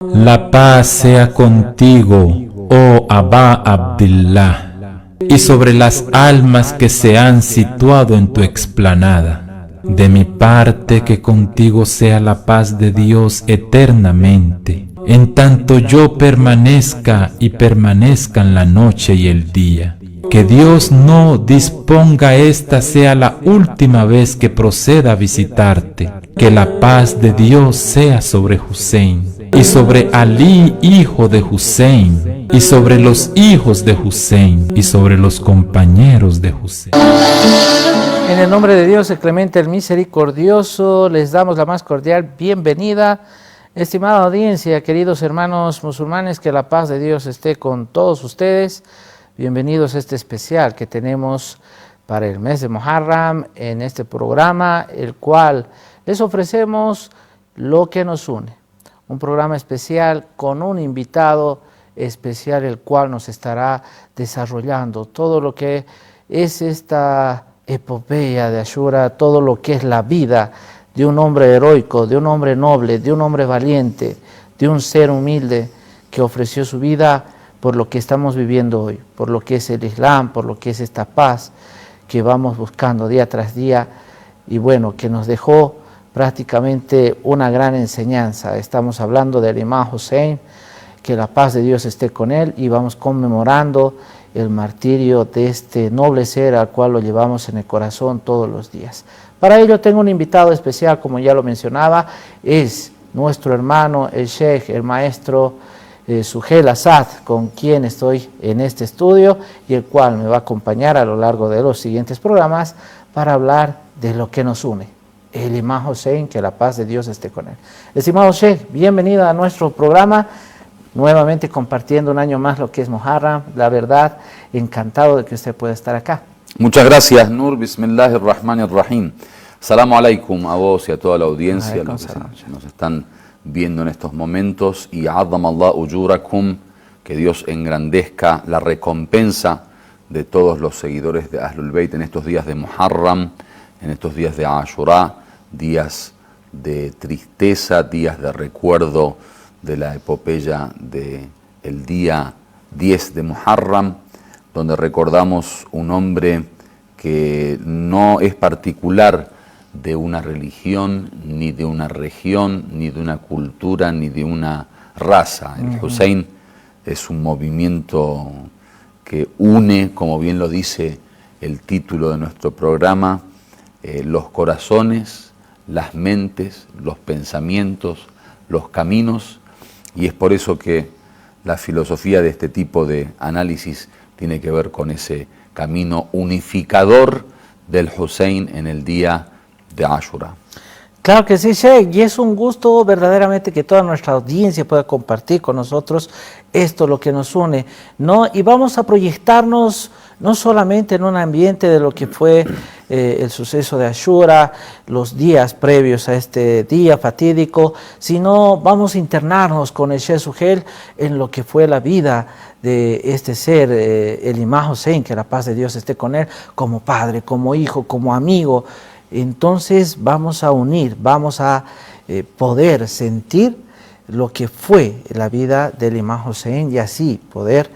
La paz sea contigo, oh Abba Abdillah, y sobre las almas que se han situado en tu explanada. De mi parte, que contigo sea la paz de Dios eternamente, en tanto yo permanezcan la noche y el día. Que Dios no disponga esta sea la última vez que proceda a visitarte. Que la paz de Dios sea sobre Hussein, y sobre Ali, hijo de Hussein, y sobre los hijos de Hussein, y sobre los compañeros de Hussein. En el nombre de Dios, el clemente, el misericordioso, les damos la más cordial bienvenida. Estimada audiencia, queridos hermanos musulmanes, que la paz de Dios esté con todos ustedes. Bienvenidos a este especial que tenemos para el mes de Muharram en este programa, el cual les ofrecemos lo que nos une. Un programa especial con un invitado especial, el cual nos estará desarrollando todo lo que es esta epopeya de Ashura, todo lo que es la vida de un hombre heroico, de un hombre noble, de un hombre valiente, de un ser humilde que ofreció su vida por lo que estamos viviendo hoy, por lo que es el Islam, por lo que es esta paz que vamos buscando día tras día, y bueno, que nos dejó prácticamente una gran enseñanza. Estamos hablando del Imam Hussein, que la paz de Dios esté con él, y vamos conmemorando el martirio de este noble ser al cual lo llevamos en el corazón todos los días. Para ello tengo un invitado especial, como ya lo mencionaba, es nuestro hermano, el Sheikh, el maestro Suhel Asad, con quien estoy en este estudio y el cual me va a acompañar a lo largo de los siguientes programas para hablar de lo que nos une, el Imam Hussein, que la paz de Dios esté con él. Estimado Sheikh, bienvenido a nuestro programa, nuevamente compartiendo un año más lo que es Muharram. La verdad, encantado de que usted pueda estar acá. Muchas gracias, Nur. Bismillahirrahmanirrahim. Salamu alaikum a vos y a toda la audiencia, los que nos están viendo en estos momentos, y a'adhamallahu ujurakum, que Dios engrandezca la recompensa de todos los seguidores de Ahlul Bayt en estos días de Muharram, en estos días de Ashura, días de tristeza, días de recuerdo de la epopeya del día 10 de Muharram, donde recordamos un hombre que no es particular de una religión, ni de una región, ni de una cultura, ni de una raza. El Hussein es un movimiento que une, como bien lo dice el título de nuestro programa, los corazones, las mentes, los pensamientos, los caminos, y es por eso que la filosofía de este tipo de análisis tiene que ver con ese camino unificador del Hussein en el día de Ashura. Claro que sí, Sheikh, y es un gusto verdaderamente que toda nuestra audiencia pueda compartir con nosotros esto, lo que nos une, ¿no? Y vamos a proyectarnos no solamente en un ambiente de lo que fue el suceso de Ashura, los días previos a este día fatídico, sino vamos a internarnos con el Sheikh Suhel en lo que fue la vida de este ser, el Imam Hussein, que la paz de Dios esté con él, como padre, como hijo, como amigo. Entonces vamos a unir, vamos a poder sentir lo que fue la vida del Imam Hussein, y así poder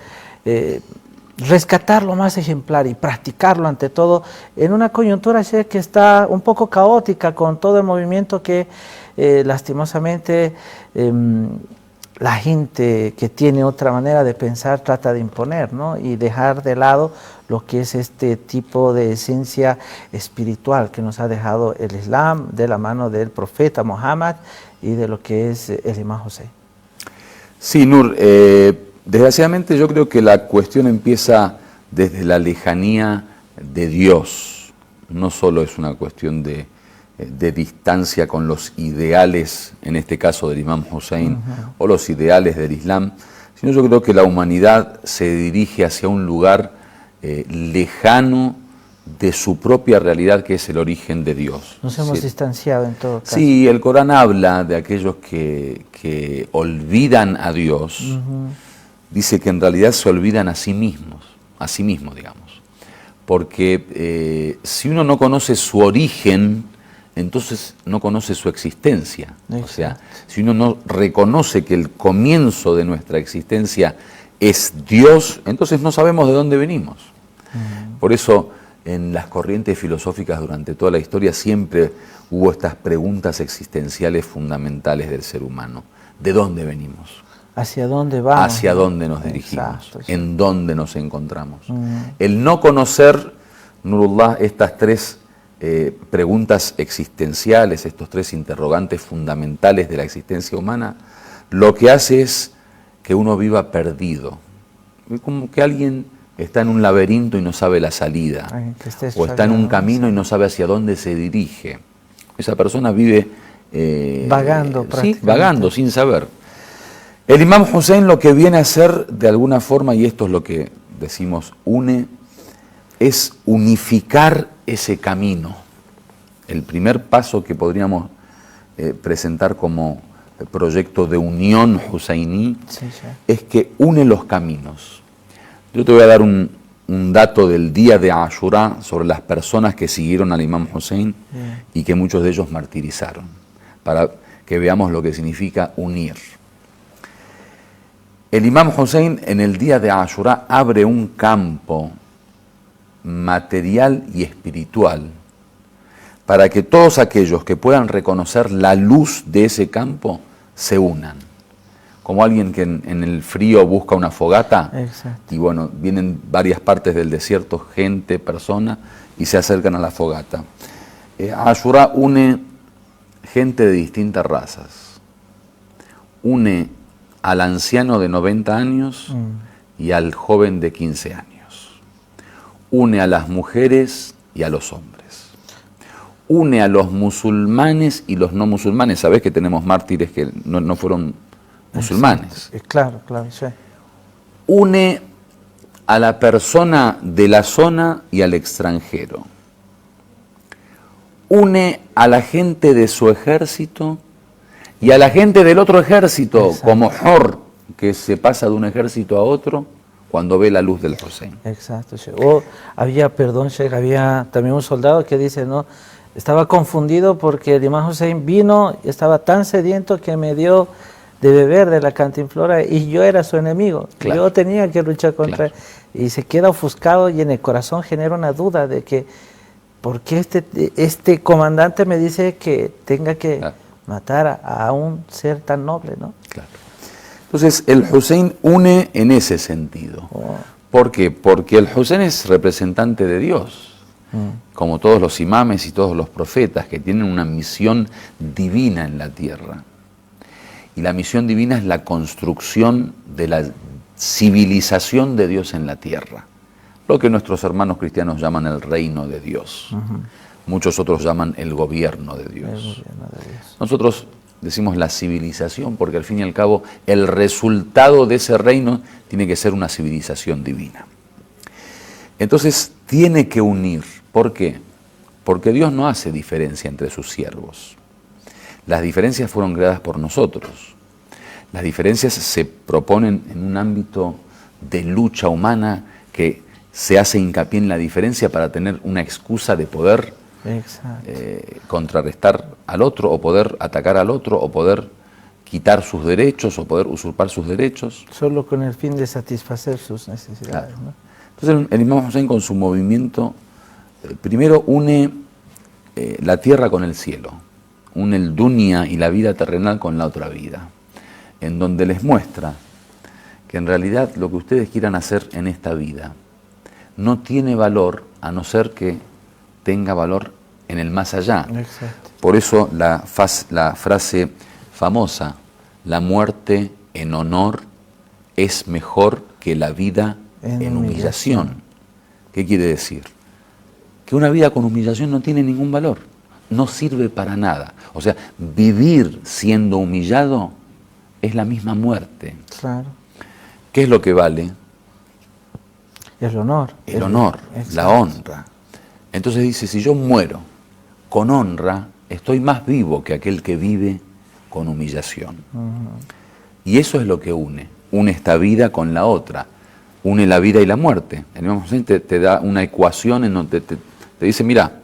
rescatar lo más ejemplar y practicarlo ante todo en una coyuntura que está un poco caótica, con todo el movimiento que lastimosamente la gente que tiene otra manera de pensar trata de imponer, ¿no? Y dejar de lado lo que es este tipo de esencia espiritual que nos ha dejado el Islam de la mano del profeta Muhammad y de lo que es el Imam Hussein. Sí, Nur, desgraciadamente yo creo que la cuestión empieza desde la lejanía de Dios. No solo es una cuestión de distancia con los ideales, en este caso del Imam Hussein, o los ideales del Islam, sino yo creo que la humanidad se dirige hacia un lugar lejano de su propia realidad, que es el origen de Dios. Nos hemos distanciado en todo caso. Sí, el Corán habla de aquellos que olvidan a Dios, dice que en realidad se olvidan a sí mismos, digamos. Porque si uno no conoce su origen, entonces no conoce su existencia. Exacto. O sea, si uno no reconoce que el comienzo de nuestra existencia es Dios, entonces no sabemos de dónde venimos. Por eso en las corrientes filosóficas durante toda la historia siempre hubo estas preguntas existenciales fundamentales del ser humano. ¿De dónde venimos? ¿Hacia dónde vamos? ¿Hacia dónde nos dirigimos? Exacto, sí. ¿En dónde nos encontramos? El no conocer, Nurullah, estas tres preguntas existenciales, estos tres interrogantes fundamentales de la existencia humana, lo que hace es que uno viva perdido. Es como que alguien está en un laberinto y no sabe la salida, o está en un camino y no sabe hacia dónde se dirige. Esa persona vive vagando, sí, vagando, sin saber. El Imam Hussein lo que viene a hacer de alguna forma, y esto es lo que decimos une, es unificar ese camino. El primer paso que podríamos presentar como proyecto de unión huseiní es que une los caminos. Yo te voy a dar un dato del día de Ashura sobre las personas que siguieron al Imam Hussein y que muchos de ellos martirizaron, para que veamos lo que significa unir. El Imam Hussein en el día de Ashura abre un campo material y espiritual para que todos aquellos que puedan reconocer la luz de ese campo se unan. Como alguien que en el frío busca una fogata. Exacto. Y bueno, vienen varias partes del desierto, gente, personas, y se acercan a la fogata. Ashura une gente de distintas razas. Une al anciano de 90 años y al joven de 15 años. Une a las mujeres y a los hombres. Une a los musulmanes y los no musulmanes. Sabés que tenemos mártires que no fueron musulmanes. Claro, claro, sí. Une a la persona de la zona y al extranjero. Une a la gente de su ejército y a la gente del otro ejército. Exacto. Como Hor, que se pasa de un ejército a otro cuando ve la luz del Hussein. Exacto. O había también un soldado que dice, ¿no? Estaba confundido porque el Imam Hussein vino y estaba tan sediento que me dio de beber de la cantinflora y yo era su enemigo. Claro. Yo tenía que luchar contra él. Y se queda ofuscado y en el corazón genera una duda de que ¿por qué este comandante me dice que tenga que matar a un ser tan noble, ¿no? Claro. Entonces el Hussein une en ese sentido. ¿Por qué? Porque el Hussein es representante de Dios. Como todos los imames y todos los profetas que tienen una misión divina en la tierra. Y la misión divina es la construcción de la civilización de Dios en la tierra. Lo que nuestros hermanos cristianos llaman el reino de Dios. Muchos otros llaman el gobierno de Dios. Nosotros decimos la civilización porque al fin y al cabo el resultado de ese reino tiene que ser una civilización divina. Entonces tiene que unir. ¿Por qué? Porque Dios no hace diferencia entre sus siervos. Las diferencias fueron creadas por nosotros. Las diferencias se proponen en un ámbito de lucha humana que se hace hincapié en la diferencia para tener una excusa de poder contrarrestar al otro, o poder atacar al otro, o poder quitar sus derechos, o poder usurpar sus derechos. Solo con el fin de satisfacer sus necesidades. Claro. ¿No? Entonces el Imam Hussein con su movimiento primero une la tierra con el cielo, une el dunya y la vida terrenal con la otra vida, en donde les muestra que en realidad lo que ustedes quieran hacer en esta vida no tiene valor a no ser que tenga valor en el más allá. Exacto. Por eso la frase famosa, la muerte en honor es mejor que la vida en humillación. ¿Qué quiere decir? Que una vida con humillación no tiene ningún valor, no sirve para nada. O sea, vivir siendo humillado es la misma muerte. Claro. ¿Qué es lo que vale? El honor. El honor, la honra. Entonces dice, si yo muero con honra, estoy más vivo que aquel que vive con humillación. Y eso es lo que une esta vida con la otra, une la vida y la muerte. El Imam Hussein te da una ecuación en donde te dice, mira,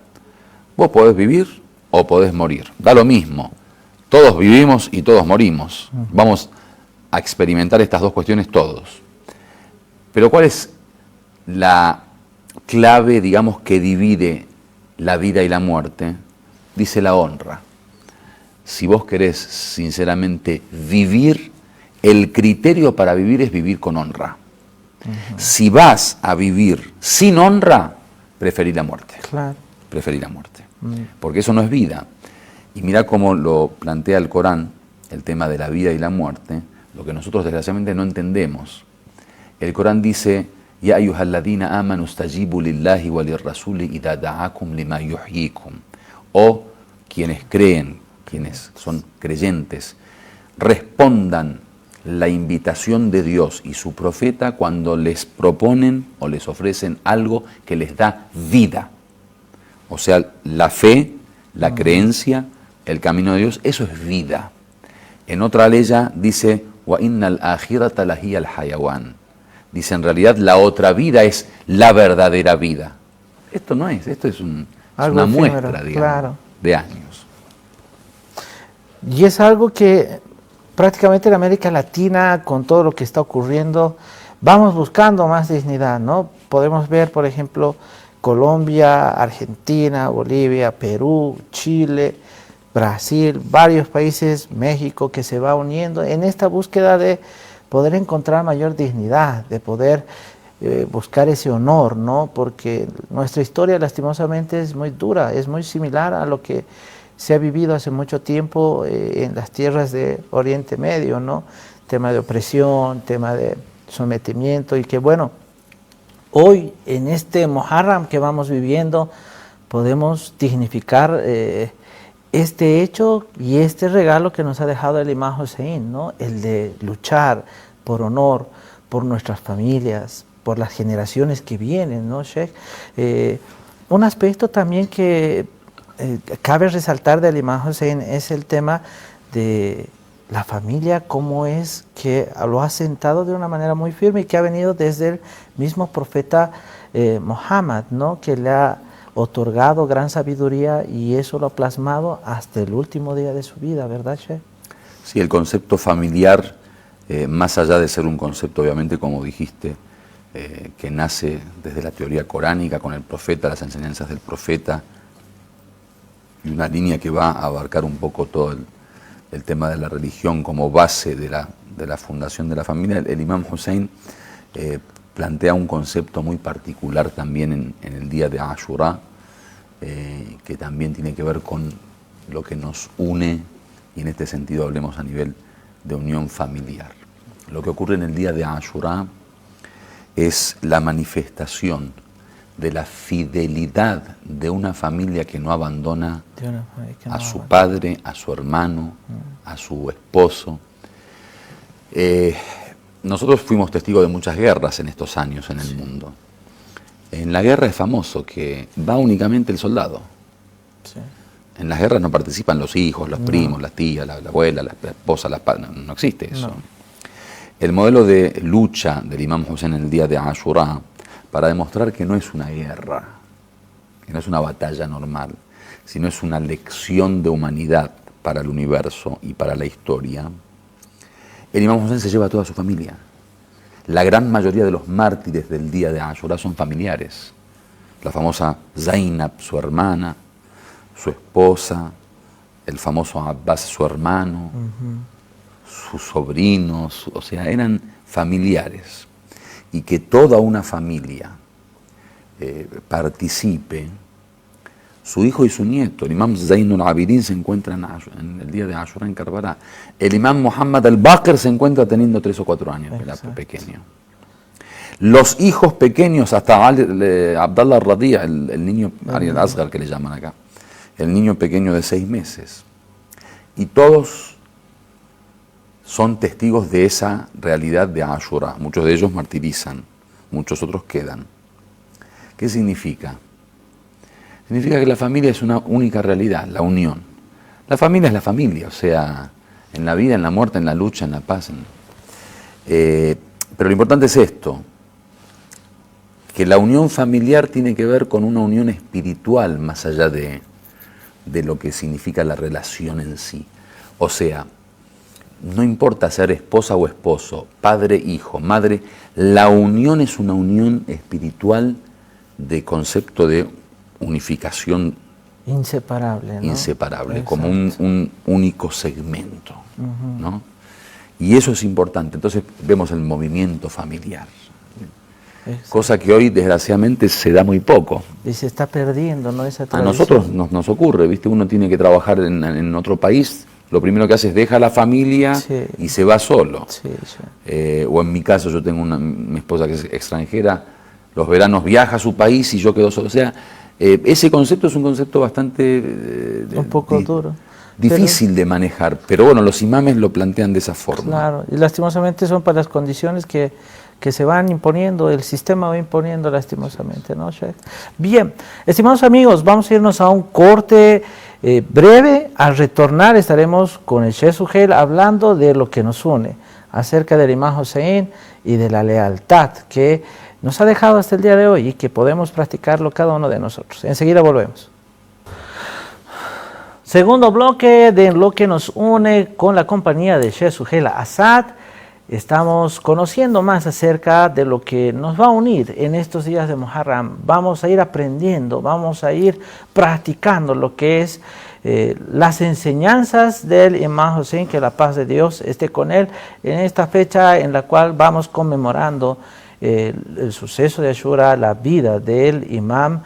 vos podés vivir o podés morir. Da lo mismo. Todos vivimos y todos morimos. Vamos a experimentar estas dos cuestiones todos. Pero ¿cuál es la clave, digamos, que divide la vida y la muerte? Dice la honra. Si vos querés sinceramente vivir, el criterio para vivir es vivir con honra. Si vas a vivir sin honra, preferí la muerte. Claro. Preferí la muerte. Porque eso no es vida. Y mira cómo lo plantea el Corán, el tema de la vida y la muerte, lo que nosotros desgraciadamente no entendemos. El Corán dice: Ya ayyuhalladhina amanu stajibu lillahi wa lirrasuli idha da'akum lima yuhyikum. O quienes creen, quienes son creyentes, respondan la invitación de Dios y su profeta cuando les proponen o les ofrecen algo que les da vida. O sea, la fe, la creencia, el camino de Dios, eso es vida. En otra leya dice: Wa innal akhirata lahiyal hayawan. Dice, en realidad la otra vida es la verdadera vida. Esto no es, esto es, una muestra, digamos, claro, de años. Y es algo que prácticamente en América Latina, con todo lo que está ocurriendo, vamos buscando más dignidad, ¿no? Podemos ver, por ejemplo, Colombia, Argentina, Bolivia, Perú, Chile, Brasil, varios países, México, que se va uniendo en esta búsqueda de poder encontrar mayor dignidad, de poder buscar ese honor, ¿no? Porque nuestra historia lastimosamente es muy dura, es muy similar a lo que se ha vivido hace mucho tiempo en las tierras de Oriente Medio, ¿no? Tema de opresión, tema de sometimiento, y que bueno, hoy en este Muharram que vamos viviendo podemos dignificar este hecho y este regalo que nos ha dejado el Imam Hussein, ¿no? El de luchar por honor, por nuestras familias, por las generaciones que vienen, ¿no, Sheikh? Un aspecto también que cabe resaltar del Imam Hussein es el tema de la familia, cómo es que lo ha sentado de una manera muy firme y que ha venido desde el mismo profeta Muhammad, ¿no? Que le ha otorgado gran sabiduría y eso lo ha plasmado hasta el último día de su vida, ¿verdad, Sheikh? Sí, el concepto familiar, más allá de ser un concepto, obviamente, como dijiste, que nace desde la teoría coránica con el profeta, las enseñanzas del profeta, y una línea que va a abarcar un poco todo el tema de la religión como base de la fundación de la familia. El Imam Hussein plantea un concepto muy particular también en el día de Ashura, que también tiene que ver con lo que nos une, y en este sentido hablemos a nivel de unión familiar. Lo que ocurre en el día de Ashura es la manifestación de la fidelidad de una familia que no abandona a su padre, a su hermano, a su esposo. Nosotros fuimos testigos de muchas guerras en estos años en el mundo. En la guerra es famoso que va únicamente el soldado. Sí. En las guerras no participan los hijos, los primos, las tías, la abuela, la esposa, no existe eso. No. El modelo de lucha del Imam Hussein en el día de Ashura, para demostrar que no es una guerra, que no es una batalla normal, sino es una lección de humanidad para el universo y para la historia, el Imam Hussein se lleva a toda su familia. La gran mayoría de los mártires del día de Ashura son familiares. La famosa Zainab, su hermana, su esposa, el famoso Abbas, su hermano, sus sobrinos, o sea, eran familiares. Y que toda una familia participe, su hijo y su nieto. El Imam Zainul Abidin se encuentra en el día de Ashura en Karbala. El Imam Muhammad al-Baqir se encuentra teniendo 3 o 4 años, era pequeño. Los hijos pequeños, hasta Abdallah al-Radía, el niño, Ali al-Asghar que le llaman acá, el niño pequeño de 6 meses. Y todos son testigos de esa realidad de Ashura. Muchos de ellos martirizan, muchos otros quedan. ¿Qué significa? Significa que la familia es una única realidad, la unión. La familia es la familia, o sea, en la vida, en la muerte, en la lucha, en la paz. Pero lo importante es esto, que la unión familiar tiene que ver con una unión espiritual más allá de de lo que significa la relación en sí. O sea, no importa ser esposa o esposo, padre, hijo, madre, la unión es una unión espiritual de concepto de unificación inseparable, ¿no? Inseparable, Exacto. como un único segmento, ¿no? Y eso es importante. Entonces vemos el movimiento familiar, Exacto. cosa que hoy desgraciadamente se da muy poco. Y se está perdiendo, ¿no? Esa A tradición. nosotros nos ocurre, ¿viste? Uno tiene que trabajar en otro país, lo primero que hace es deja a la familia Sí. y se va solo. Sí, sí. O en mi caso, yo tengo mi esposa que es extranjera, los veranos viaja a su país y yo quedo solo. O sea, ese concepto es un concepto bastante Un poco duro. difícil de manejar, pero bueno, los imames lo plantean de esa forma. Claro, y lastimosamente son para las condiciones que se van imponiendo, el sistema va imponiendo lastimosamente, ¿no, Sheikh? Bien, estimados amigos, vamos a irnos a un corte breve. Al retornar estaremos con el Sheikh Suheil hablando de lo que nos une, acerca del Imam Hussein y de la lealtad que nos ha dejado hasta el día de hoy y que podemos practicarlo cada uno de nosotros. Enseguida volvemos. Segundo bloque de lo que nos une con la compañía de Sheikh Suheil Asad. Estamos conociendo más acerca de lo que nos va a unir en estos días de Muharram. Vamos a ir aprendiendo, vamos a ir practicando lo que es las enseñanzas del Imam Hussein, que la paz de Dios esté con él, en esta fecha en la cual vamos conmemorando el suceso de Ashura, la vida del Imam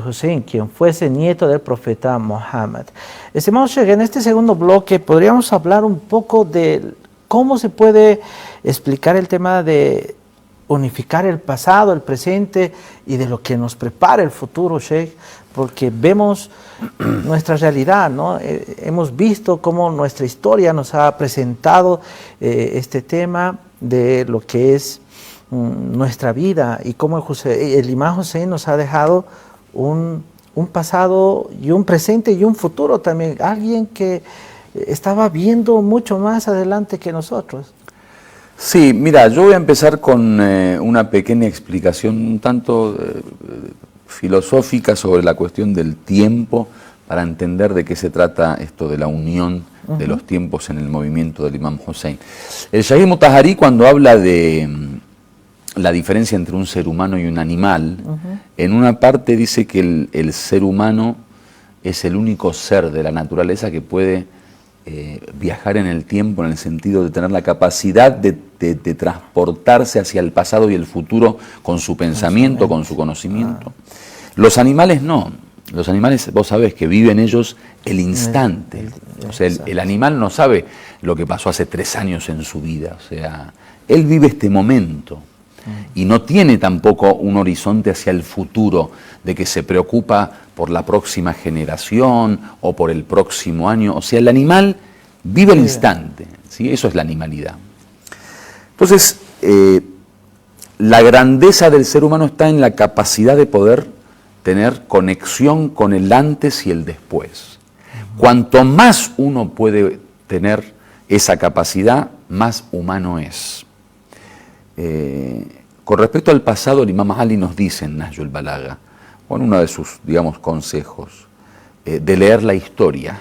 Hussein, quien fuese nieto del profeta Muhammad. Estimado Sheikh, en este segundo bloque podríamos hablar un poco de cómo se puede explicar el tema de unificar el pasado, el presente y de lo que nos prepara el futuro, Sheikh, porque vemos nuestra realidad, ¿no? Hemos visto cómo nuestra historia nos ha presentado este tema de lo que es nuestra vida y cómo el Imam Hussein nos ha dejado un pasado y un presente y un futuro también, alguien que estaba viendo mucho más adelante que nosotros. Sí, mira, yo voy a empezar con una pequeña explicación un tanto filosófica sobre la cuestión del tiempo para entender de qué se trata esto de la unión de los tiempos en el movimiento del Imam Hussein. El Shahid Mutahari, cuando habla de la diferencia entre un ser humano y un animal, en una parte dice que el ser humano es el único ser de la naturaleza que puede viajar en el tiempo, en el sentido de tener la capacidad de transportarse hacia el pasado y el futuro con su pensamiento, con su conocimiento. Los animales no. Los animales, vos sabés que viven ellos el instante. O sea, el animal no sabe lo que pasó hace 3 años en su vida. O sea, él vive este momento y no tiene tampoco un horizonte hacia el futuro de que se preocupa por la próxima generación o por el próximo año. O sea, el animal vive el instante, ¿sí? Eso es la animalidad. Entonces, la grandeza del ser humano está en la capacidad de poder tener conexión con el antes y el después. Cuanto más uno puede tener esa capacidad, más humano es. Con respecto al pasado, el Imam Ali nos dice en Nahjul Balaga, con uno de sus, digamos, consejos, de leer la historia,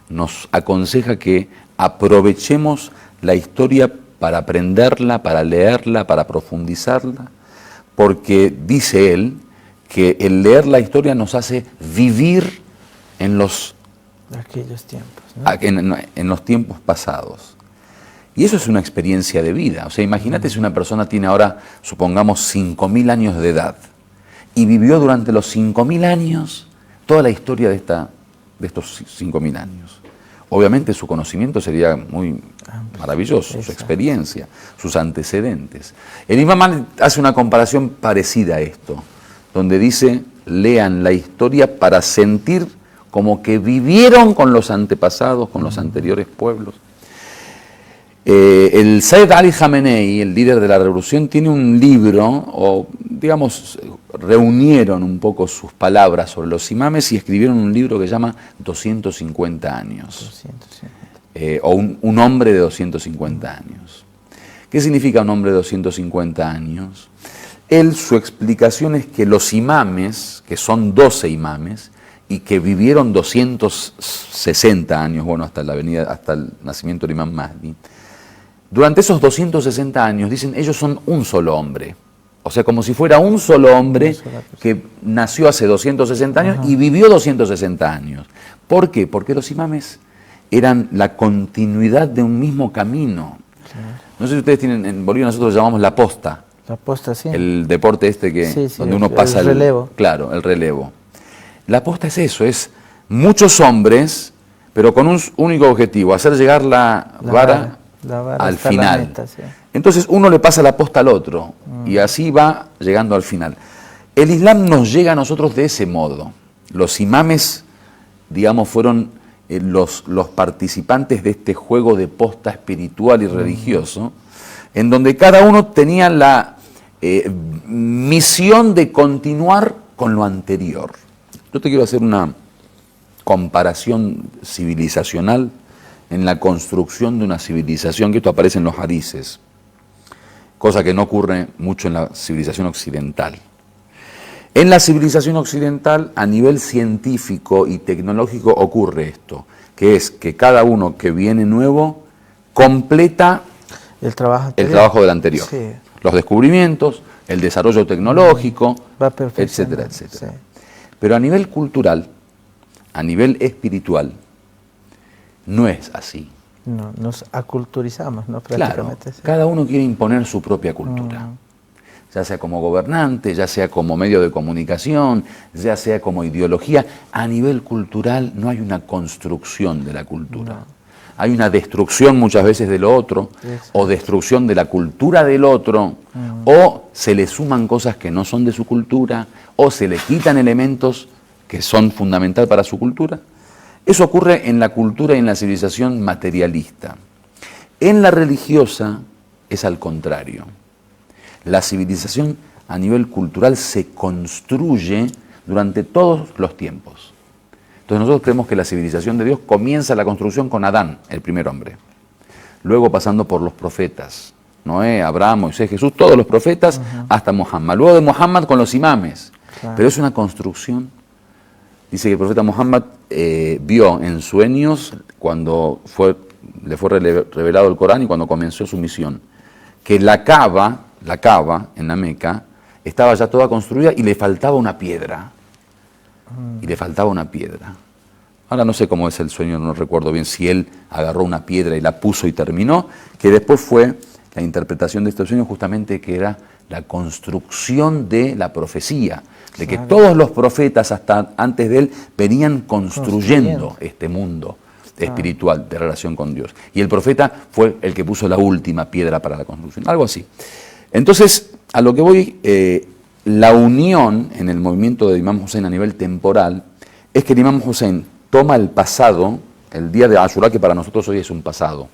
nos aconseja que aprovechemos la historia para aprenderla, para leerla, para profundizarla, porque dice él que el leer la historia nos hace vivir en aquellos tiempos, ¿no? en los tiempos pasados. Y eso es una experiencia de vida. O sea, imagínate si una persona tiene ahora, supongamos, 5.000 años de edad y vivió durante los 5.000 años toda la historia de estos 5.000 años. Obviamente su conocimiento sería muy maravilloso, su experiencia, sus antecedentes. El Imam Ali hace una comparación parecida a esto, donde dice, lean la historia para sentir como que vivieron con los antepasados, con los anteriores pueblos. El Sayyid Ali Khamenei, el líder de la revolución, tiene un libro, o digamos, reunieron un poco sus palabras sobre los imames y escribieron un libro que se llama 250 años. 250. O un hombre de 250 años. ¿Qué significa un hombre de 250 años? Su explicación es que los imames, que son 12 imames, y que vivieron 260 años, bueno, hasta el nacimiento del Imam Mahdi. Durante esos 260 años, dicen, ellos son un solo hombre. O sea, como si fuera un solo hombre que nació hace 260 años y vivió 260 años. ¿Por qué? Porque los imames eran la continuidad de un mismo camino. No sé si ustedes tienen, en Bolivia nosotros lo llamamos la posta. La posta, sí. El deporte donde uno pasa el relevo. Claro, el relevo. La posta es eso, es muchos hombres, pero con un único objetivo, hacer llegar la vara al final. Meta, sí. Entonces uno le pasa la posta al otro y así va llegando al final. El Islam nos llega a nosotros de ese modo. Los imames, digamos, fueron los participantes de este juego de posta espiritual y religioso, en donde cada uno tenía la misión de continuar con lo anterior. Yo te quiero hacer una comparación civilizacional en la construcción de una civilización, que esto aparece en los hadices, cosa que no ocurre mucho en la civilización occidental. En la civilización occidental, a nivel científico y tecnológico, ocurre esto, que es que cada uno que viene nuevo completa el trabajo del anterior. Sí. Los descubrimientos, el desarrollo tecnológico, etcétera, etcétera. Sí. Pero a nivel cultural, a nivel espiritual, no es así. No, nos aculturizamos, ¿no? Prácticamente. Claro, cada uno quiere imponer su propia cultura. Ya sea como gobernante, ya sea como medio de comunicación, ya sea como ideología. A nivel cultural no hay una construcción de la cultura. No. Hay una destrucción muchas veces de lo otro, o destrucción de la cultura del otro, o se le suman cosas que no son de su cultura, o se le quitan elementos que son fundamentales para su cultura. Eso ocurre en la cultura y en la civilización materialista. En la religiosa es al contrario. La civilización a nivel cultural se construye durante todos los tiempos. Entonces nosotros creemos que la civilización de Dios comienza la construcción con Adán, el primer hombre. Luego pasando por los profetas, Noé, Abraham, Moisés, Jesús, todos los profetas, hasta Muhammad. Luego de Muhammad con los imames. Claro. Pero es una construcción. Dice que el profeta Muhammad vio en sueños, cuando le fue revelado el Corán y cuando comenzó su misión, que la Kaaba en la Meca, estaba ya toda construida y le faltaba una piedra. Ahora no sé cómo es el sueño, no recuerdo bien si él agarró una piedra y la puso y terminó, que después fue la interpretación de este sueño justamente que era la construcción de la profecía, de que todos los profetas hasta antes de él venían construyendo este mundo espiritual de relación con Dios. Y el profeta fue el que puso la última piedra para la construcción, algo así. Entonces, a lo que voy, la unión en el movimiento de Imam Hussein a nivel temporal es que el Imam Hussein toma el pasado, el día de Ashura, que para nosotros hoy es un pasado,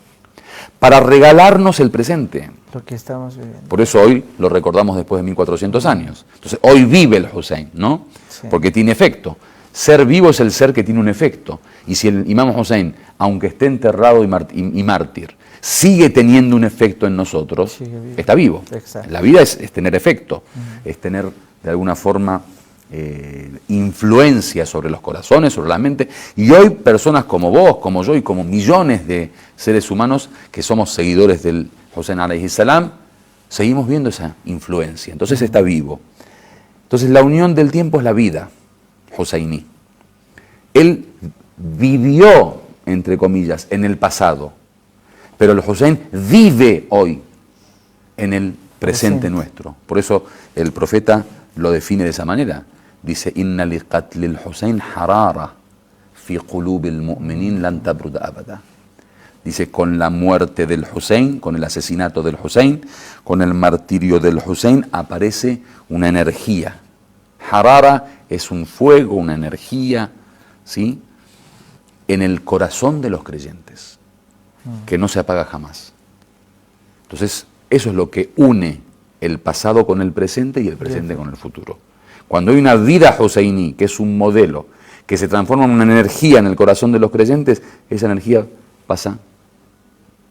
para regalarnos el presente. Lo que estamos viviendo. Por eso hoy lo recordamos después de 1400 años. Entonces, hoy vive el Hussein, ¿no? Sí. Porque tiene efecto. Ser vivo es el ser que tiene un efecto. Y si el Imam Hussein, aunque esté enterrado y mártir, sigue teniendo un efecto en nosotros, está vivo. Exacto. La vida es tener efecto, es tener de alguna forma influencia sobre los corazones, sobre la mente. Y hoy personas como vos, como yo y como millones de seres humanos que somos seguidores del Hussein alayhi salam, seguimos viendo esa influencia. Entonces está vivo. Entonces la unión del tiempo es la vida Husseini. Él vivió, entre comillas, en el pasado, pero el Hussein vive hoy en el presente nuestro. Por eso el profeta lo define de esa manera. Dice, Inna li qatlil Hussein harara fi qulubil mu'minin lan tabrud abada. Dice, con la muerte del Hussein, con el asesinato del Hussein, con el martirio del Hussein, aparece una energía. Harara es un fuego, una energía, ¿sí?, en el corazón de los creyentes, que no se apaga jamás. Entonces, eso es lo que une el pasado con el presente y el presente con el futuro. Cuando hay una vida Husseini, que es un modelo, que se transforma en una energía en el corazón de los creyentes, esa energía pasa,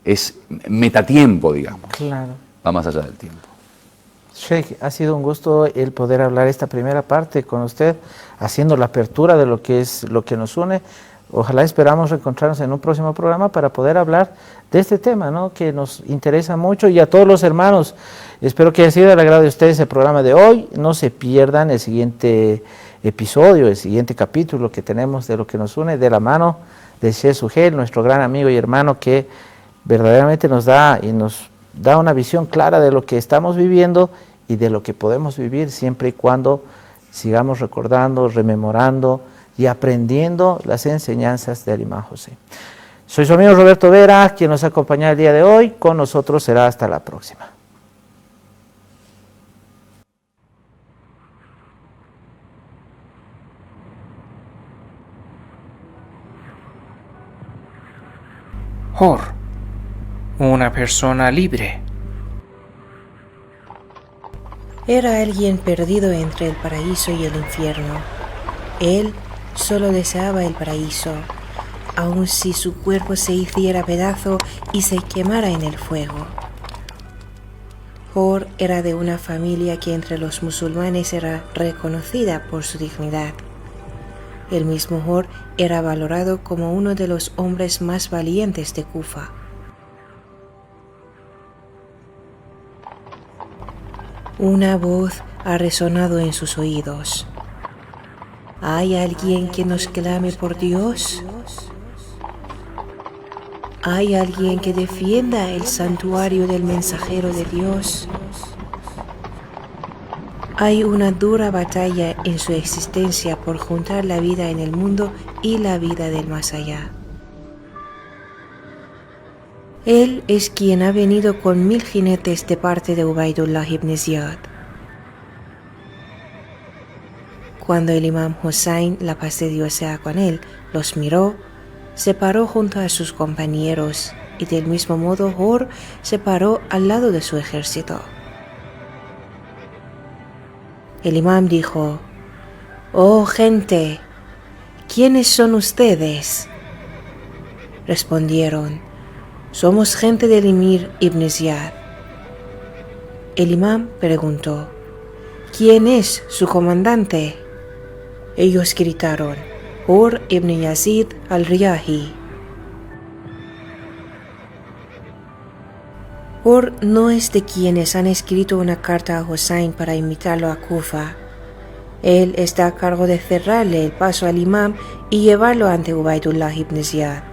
es metatiempo, digamos. Claro. Va más allá del tiempo. Sheikh, ha sido un gusto el poder hablar esta primera parte con usted, haciendo la apertura de lo que es lo que nos une. Ojalá esperamos encontrarnos en un próximo programa para poder hablar de este tema, ¿no?, que nos interesa mucho, y a todos los hermanos. Espero que haya sido del agrado de ustedes el programa de hoy. No se pierdan el siguiente episodio, el siguiente capítulo que tenemos de lo que nos une, de la mano de Sheikh Suheil, nuestro gran amigo y hermano, que verdaderamente nos da una visión clara de lo que estamos viviendo y de lo que podemos vivir siempre y cuando sigamos recordando, rememorando y aprendiendo las enseñanzas del Imam Hussein. Soy su amigo Roberto Vera, quien nos acompaña el día de hoy. Con nosotros será hasta la próxima. Hor, una persona libre. Era alguien perdido entre el paraíso y el infierno. Él solo deseaba el paraíso, aun si su cuerpo se hiciera pedazo y se quemara en el fuego. Hor era de una familia que entre los musulmanes era reconocida por su dignidad. El mismo Hor era valorado como uno de los hombres más valientes de Kufa. Una voz ha resonado en sus oídos. ¿Hay alguien que nos clame por Dios? ¿Hay alguien que defienda el santuario del mensajero de Dios? Hay una dura batalla en su existencia por juntar la vida en el mundo y la vida del más allá. Él es quien ha venido con 1000 jinetes de parte de Ubaydullah ibn Ziyad. Cuando el Imam Hussein, la paz de Dios sea con él, los miró, se paró junto a sus compañeros y del mismo modo Hor se paró al lado de su ejército. El Imam dijo: «Oh gente, ¿quiénes son ustedes?». Respondieron: «Somos gente del Emir ibn Ziyad». El Imam preguntó: «¿Quién es su comandante?». Ellos gritaron: «Hur ibn Yazid al-Riyahi». Hur no es de quienes han escrito una carta a Hussein para invitarlo a Kufa. Él está a cargo de cerrarle el paso al imam y llevarlo ante Ubaydullah ibn Ziyad.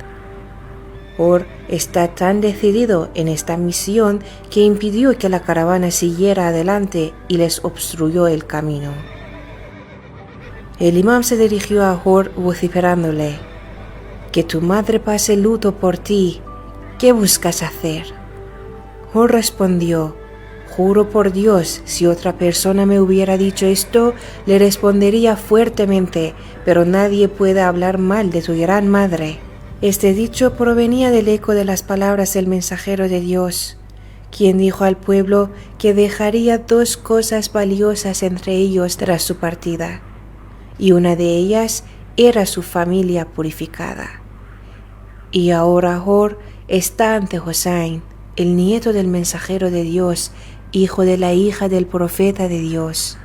Hur está tan decidido en esta misión que impidió que la caravana siguiera adelante y les obstruyó el camino. El imam se dirigió a Hur vociferándole: «Que tu madre pase luto por ti, ¿qué buscas hacer?». Hur respondió: «Juro por Dios, si otra persona me hubiera dicho esto, le respondería fuertemente, pero nadie puede hablar mal de tu gran madre». Este dicho provenía del eco de las palabras del mensajero de Dios, quien dijo al pueblo que dejaría 2 cosas valiosas entre ellos tras su partida, y una de ellas era su familia purificada. Y ahora Hur está ante Hussein, el nieto del mensajero de Dios, hijo de la hija del profeta de Dios.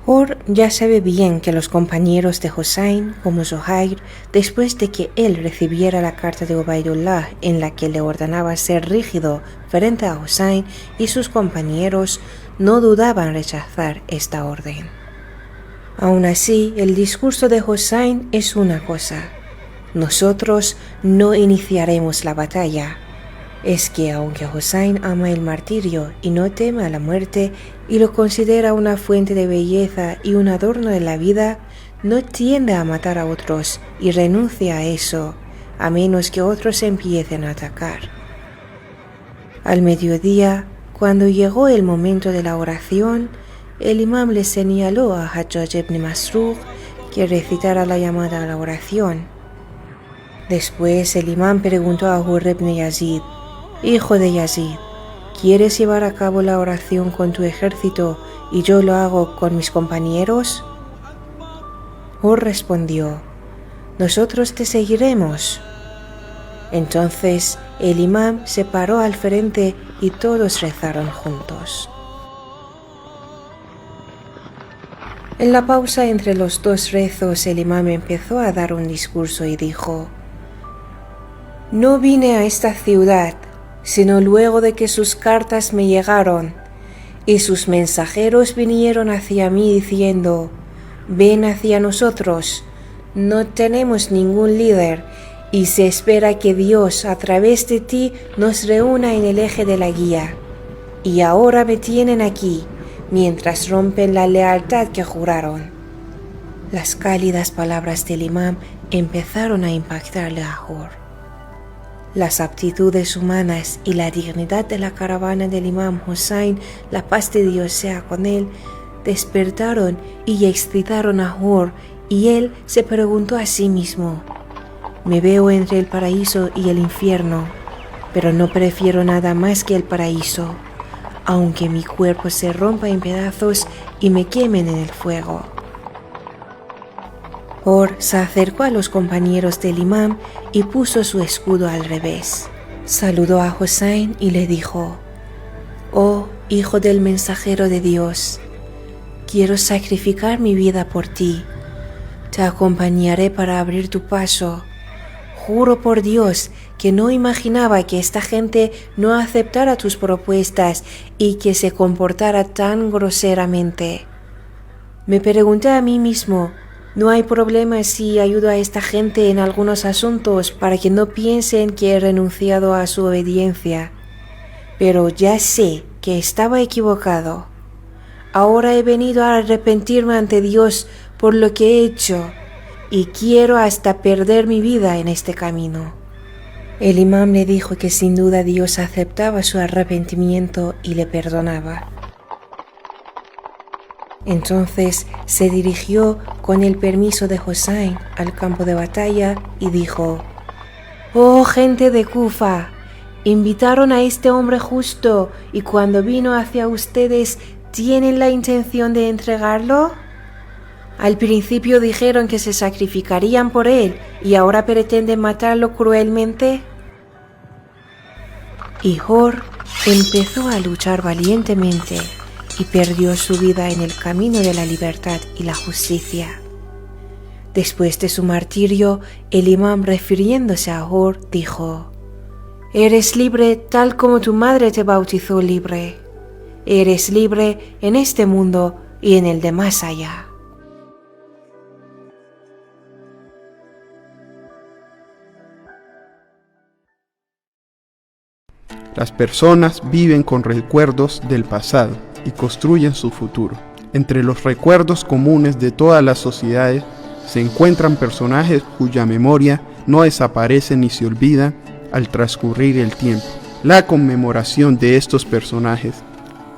Hur ya sabe bien que los compañeros de Hussein, como Zuhair, después de que él recibiera la carta de Ubaydullah en la que le ordenaba ser rígido frente a Hussein y sus compañeros, no dudaban rechazar esta orden. Aún así, el discurso de Hussein es una cosa: nosotros no iniciaremos la batalla. Es que aunque Hussein ama el martirio y no teme a la muerte y lo considera una fuente de belleza y un adorno de la vida, no tiende a matar a otros y renuncia a eso, a menos que otros empiecen a atacar. Al mediodía, cuando llegó el momento de la oración, el imam le señaló a Hajjaj ibn Masruq que recitara la llamada a la oración. Después el imam preguntó a Hur ibn Yazid: «Hijo de Yazid, ¿quieres llevar a cabo la oración con tu ejército y yo lo hago con mis compañeros?». Hur respondió: «Nosotros te seguiremos». Entonces el imam se paró al frente y todos rezaron juntos. En la pausa entre los dos rezos, el imam empezó a dar un discurso y dijo: «No vine a esta ciudad, sino luego de que sus cartas me llegaron, y sus mensajeros vinieron hacia mí diciendo: ven hacia nosotros, no tenemos ningún líder, y se espera que Dios a través de ti nos reúna en el eje de la guía. Y ahora me tienen aquí, mientras rompen la lealtad que juraron». Las cálidas palabras del imam empezaron a impactarle a Hur. Las aptitudes humanas y la dignidad de la caravana del imam Hussein, la paz de Dios sea con él, despertaron y excitaron a Hur, y él se preguntó a sí mismo: «Me veo entre el paraíso y el infierno, pero no prefiero nada más que el paraíso, aunque mi cuerpo se rompa en pedazos y me quemen en el fuego». Hur se acercó a los compañeros del imam y puso su escudo al revés. Saludó a Hussein y le dijo: «Oh, hijo del mensajero de Dios, quiero sacrificar mi vida por ti. Te acompañaré para abrir tu paso. Juro por Dios que no imaginaba que esta gente no aceptara tus propuestas y que se comportara tan groseramente. Me pregunté a mí mismo: no hay problema si ayudo a esta gente en algunos asuntos para que no piensen que he renunciado a su obediencia. Pero ya sé que estaba equivocado. Ahora he venido a arrepentirme ante Dios por lo que he hecho, y quiero hasta perder mi vida en este camino». El imam le dijo que sin duda Dios aceptaba su arrepentimiento y le perdonaba. Entonces se dirigió con el permiso de Hussein al campo de batalla y dijo: «Oh gente de Kufa, invitaron a este hombre justo y cuando vino hacia ustedes, ¿tienen la intención de entregarlo? Al principio dijeron que se sacrificarían por él y ahora pretenden matarlo cruelmente». Y Hur empezó a luchar valientemente y perdió su vida en el camino de la libertad y la justicia. Después de su martirio, el imam, refiriéndose a Hur, dijo: «Eres libre tal como tu madre te bautizó libre. Eres libre en este mundo y en el de más allá». Las personas viven con recuerdos del pasado y construyen su futuro. Entre los recuerdos comunes de todas las sociedades se encuentran personajes cuya memoria no desaparece ni se olvida al transcurrir el tiempo. La conmemoración de estos personajes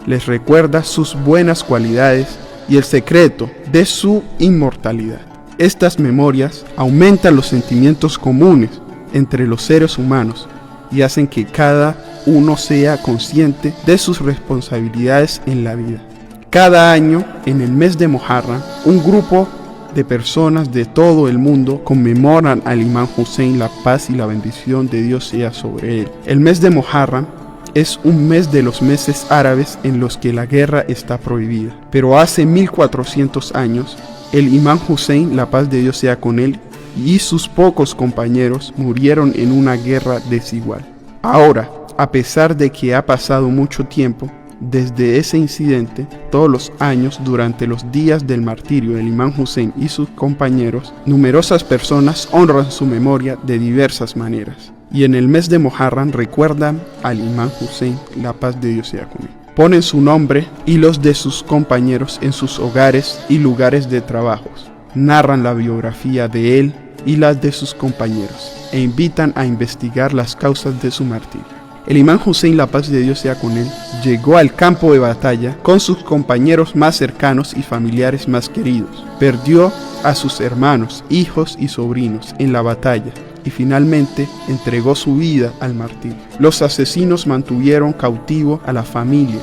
les recuerda sus buenas cualidades y el secreto de su inmortalidad. Estas memorias aumentan los sentimientos comunes entre los seres humanos y hacen que cada uno sea consciente de sus responsabilidades en la vida. Cada año, en el mes de Muharram, un grupo de personas de todo el mundo conmemoran al imam Hussein, la paz y la bendición de Dios sea sobre él. El mes de Muharram es un mes de los meses árabes en los que la guerra está prohibida. Pero hace 1400 años, el imam Hussein, la paz de Dios sea con él, y sus pocos compañeros murieron en una guerra desigual. Ahora, a pesar de que ha pasado mucho tiempo desde ese incidente, todos los años durante los días del martirio del imam Hussein y sus compañeros, numerosas personas honran su memoria de diversas maneras. Y en el mes de Muharram recuerdan al imam Hussein, la paz de Dios sea con él. Ponen su nombre y los de sus compañeros en sus hogares y lugares de trabajos. Narran la biografía de él y las de sus compañeros e invitan a investigar las causas de su martirio. El imam Hussein, la paz de Dios sea con él, llegó al campo de batalla con sus compañeros más cercanos y familiares más queridos. Perdió a sus hermanos, hijos y sobrinos en la batalla y finalmente entregó su vida al martirio. Los asesinos mantuvieron cautivo a la familia,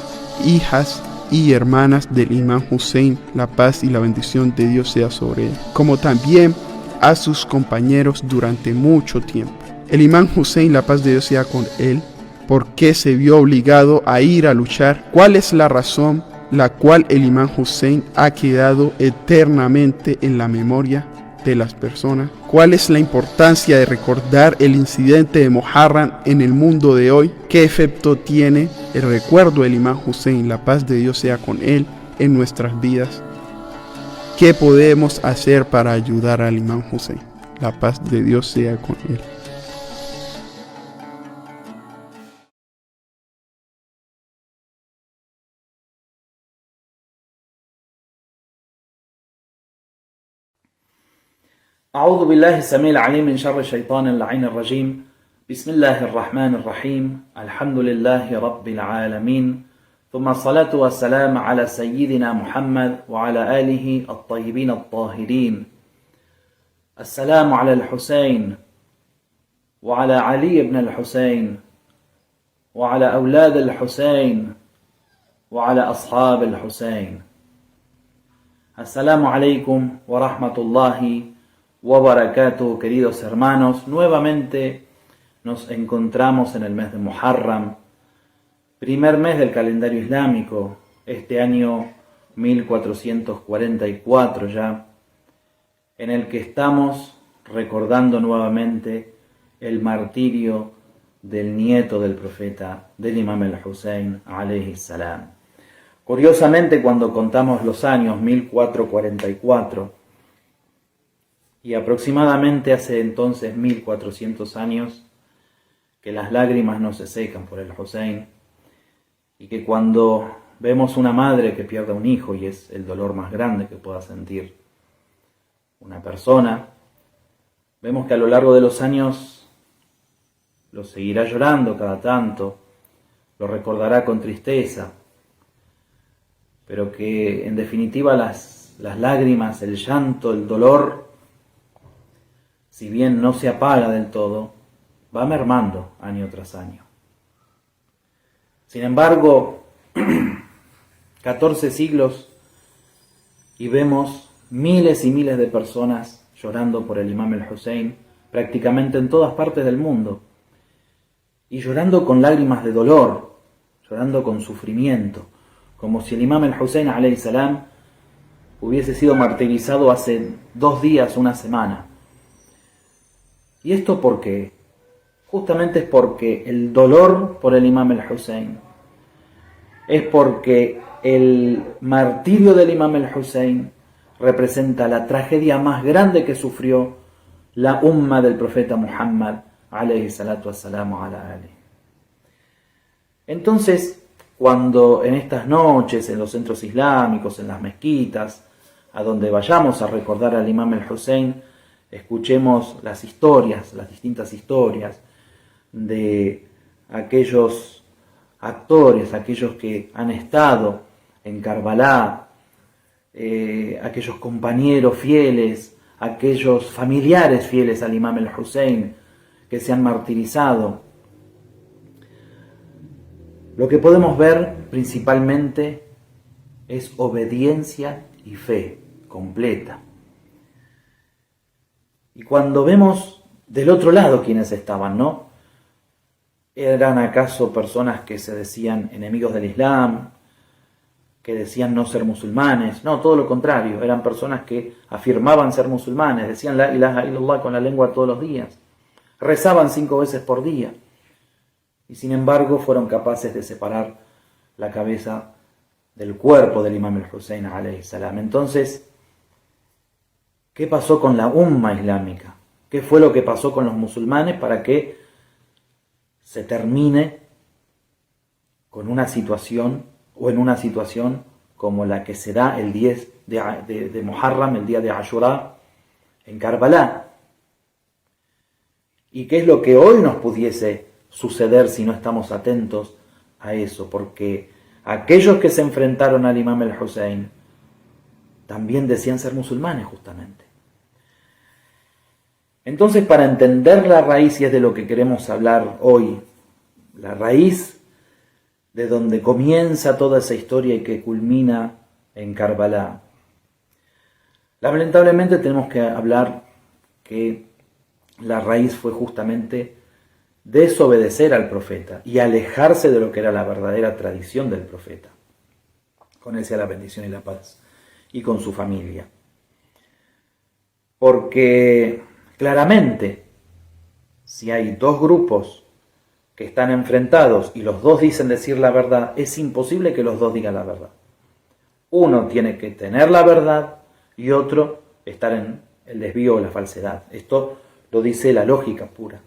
hijas y hermanas del imam Hussein, la paz y la bendición de Dios sea sobre él, como también a sus compañeros durante mucho tiempo. El imam Hussein, la paz de Dios sea con él, ¿por qué se vio obligado a ir a luchar? ¿Cuál es la razón la cual el imán Hussein ha quedado eternamente en la memoria de las personas. ¿Cuál es la importancia de recordar el incidente de Muharram en el mundo de hoy? ¿Qué efecto tiene el recuerdo del imán Hussein, la paz de Dios sea con él, en nuestras vidas? ¿Qué podemos hacer para ayudar al imán Hussein? La paz de Dios sea con él. أعوذ بالله السميع العليم من شر الشيطان اللعين الرجيم بسم الله الرحمن الرحيم الحمد لله رب العالمين ثم الصلاة والسلام على سيدنا محمد وعلى آله الطيبين الطاهرين السلام على الحسين وعلى علي بن الحسين وعلى أولاد الحسين وعلى أصحاب الحسين السلام عليكم ورحمة الله Wabarakatuh, queridos hermanos. Nuevamente nos encontramos en el mes de Muharram, primer mes del calendario islámico, este año 1444 ya, en el que estamos recordando nuevamente el martirio del nieto del profeta, del imam al-Hussein alayhi salam. Curiosamente, cuando contamos los años 1444, y aproximadamente hace entonces 1400 años que las lágrimas no se secan por el Hussein, y que cuando vemos una madre que pierde a un hijo, y es el dolor más grande que pueda sentir una persona, vemos que a lo largo de los años lo seguirá llorando cada tanto, lo recordará con tristeza, pero que en definitiva las lágrimas, el llanto, el dolor, si bien no se apaga del todo, va mermando año tras año. Sin embargo, 14 siglos y vemos miles y miles de personas llorando por el imam al-Hussein prácticamente en todas partes del mundo, y llorando con lágrimas de dolor, llorando con sufrimiento, como si el imam al-Hussein alayhi salam hubiese sido martirizado hace 2 días, una semana. ¿Y esto por qué? Justamente es porque el dolor por el imam al-Hussein, es porque el martirio del imam al-Hussein representa la tragedia más grande que sufrió la umma del profeta Muhammad alayhi salatu wassalamu ala ali. Entonces, cuando en estas noches, en los centros islámicos, en las mezquitas, a donde vayamos a recordar al imam al-Hussein, escuchemos las historias, las distintas historias de aquellos actores, aquellos que han estado en Karbala, aquellos compañeros fieles, aquellos familiares fieles al imam al-Hussein que se han martirizado. Lo que podemos ver principalmente es obediencia y fe completa. Y cuando vemos del otro lado quienes estaban, ¿no? ¿Eran acaso personas que se decían enemigos del Islam, que decían no ser musulmanes? No, todo lo contrario, eran personas que afirmaban ser musulmanes, decían la ilaha illallah con la lengua todos los días, rezaban 5 veces por día, y sin embargo fueron capaces de separar la cabeza del cuerpo del imam al-Hussein alayhi salam. Entonces, ¿qué pasó con la umma islámica? ¿Qué fue lo que pasó con los musulmanes para que se termine con una situación, o en una situación como la que se da el 10 de Muharram, el día de Ashura, en Karbala? ¿Y qué es lo que hoy nos pudiese suceder si no estamos atentos a eso? Porque aquellos que se enfrentaron al imam al-Hussein también decían ser musulmanes justamente. Entonces, para entender la raíz, y es de lo que queremos hablar hoy, la raíz de donde comienza toda esa historia y que culmina en Karbala, lamentablemente tenemos que hablar que la raíz fue justamente desobedecer al profeta y alejarse de lo que era la verdadera tradición del profeta. Con él sea la bendición y la paz, y con su familia. Porque claramente, si hay dos grupos que están enfrentados y los dos dicen decir la verdad, es imposible que los dos digan la verdad. Uno tiene que tener la verdad y otro estar en el desvío o la falsedad. Esto lo dice la lógica pura.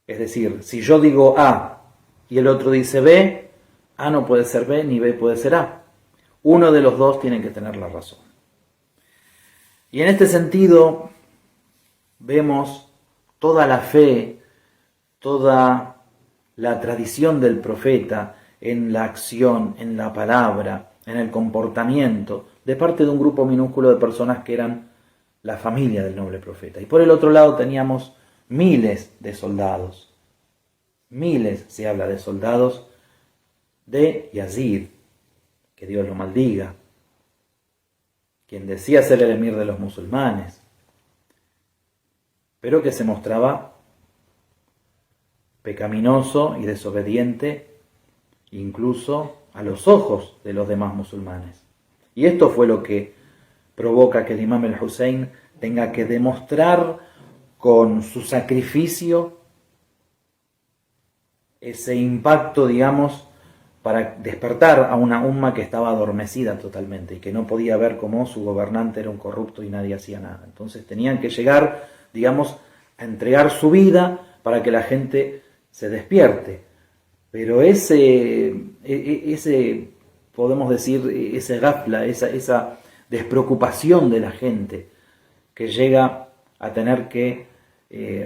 Es decir, si yo digo A y el otro dice B, A no puede ser B ni B puede ser A. Uno de los dos tiene que tener la razón. Y en este sentido vemos toda la fe, toda la tradición del profeta en la acción, en la palabra, en el comportamiento, de parte de un grupo minúsculo de personas que eran la familia del noble profeta. Y por el otro lado teníamos miles de soldados. Miles, se habla de soldados de Yazid, que Dios lo maldiga, quien decía ser el emir de los musulmanes, pero que se mostraba pecaminoso y desobediente incluso a los ojos de los demás musulmanes. Y esto fue lo que provoca que el imam al-Hussein tenga que demostrar con su sacrificio ese impacto, digamos, para despertar a una umma que estaba adormecida totalmente y que no podía ver cómo su gobernante era un corrupto y nadie hacía nada. Entonces tenían que llegar, digamos, a entregar su vida para que la gente se despierte. Pero ese podemos decir, ese gafla, esa despreocupación de la gente que llega a tener que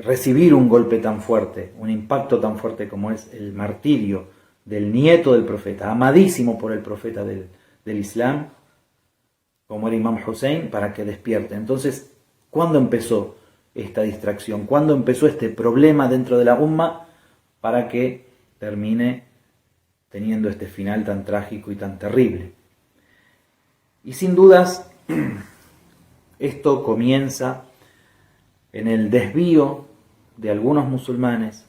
recibir un golpe tan fuerte, un impacto tan fuerte como es el martirio del nieto del profeta, amadísimo por el profeta del Islam, como el imam Hussein, para que despierte. Entonces, ¿cuándo empezó esta distracción? ¿Cuándo empezó este problema dentro de la umma para que termine teniendo este final tan trágico y tan terrible? Y sin dudas, esto comienza en el desvío de algunos musulmanes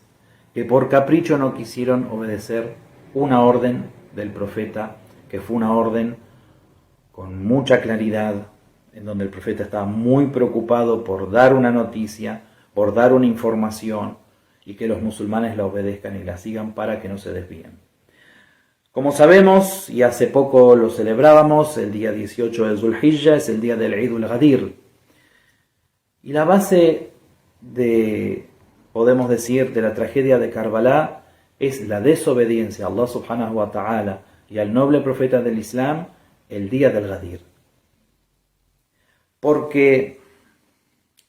que por capricho no quisieron obedecer una orden del profeta, que fue una orden con mucha claridad, en donde el profeta estaba muy preocupado por dar una noticia, por dar una información, y que los musulmanes la obedezcan y la sigan para que no se desvíen. Como sabemos, y hace poco lo celebrábamos, el día 18 de Zulhijja es el día del Eid al-Ghadir. Y la base podemos decir, de la tragedia de Karbala es la desobediencia a Allah subhanahu wa ta'ala y al noble profeta del Islam el día del Ghadir. Porque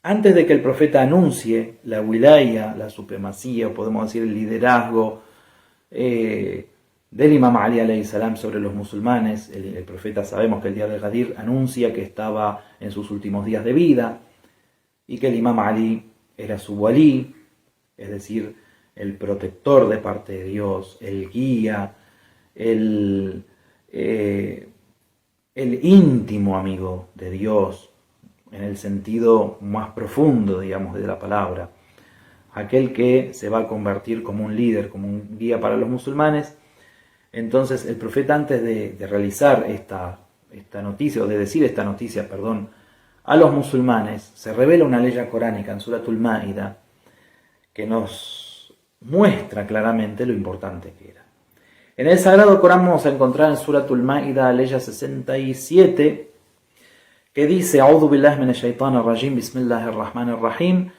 antes de que el profeta anuncie la wilaya, la supremacía, o podemos decir el liderazgo del imam Ali alayhi salam sobre los musulmanes, el profeta, sabemos que el día del Ghadir anuncia que estaba en sus últimos días de vida y que el imam Ali era su walí, es decir, el protector de parte de Dios, el guía, el íntimo amigo de Dios, en el sentido más profundo, digamos, de la palabra, aquel que se va a convertir como un líder, como un guía para los musulmanes. Entonces el profeta, antes de realizar esta noticia, o de decir esta noticia, a los musulmanes, se revela una ley coránica en Suratul Maida que nos muestra claramente lo importante que era. En el Sagrado Corán vamos a encontrar en Suratul Maida, ley 67, que dice: A'udhu billahi minash shaitanir rajim, bismillahir rahmanir rahim,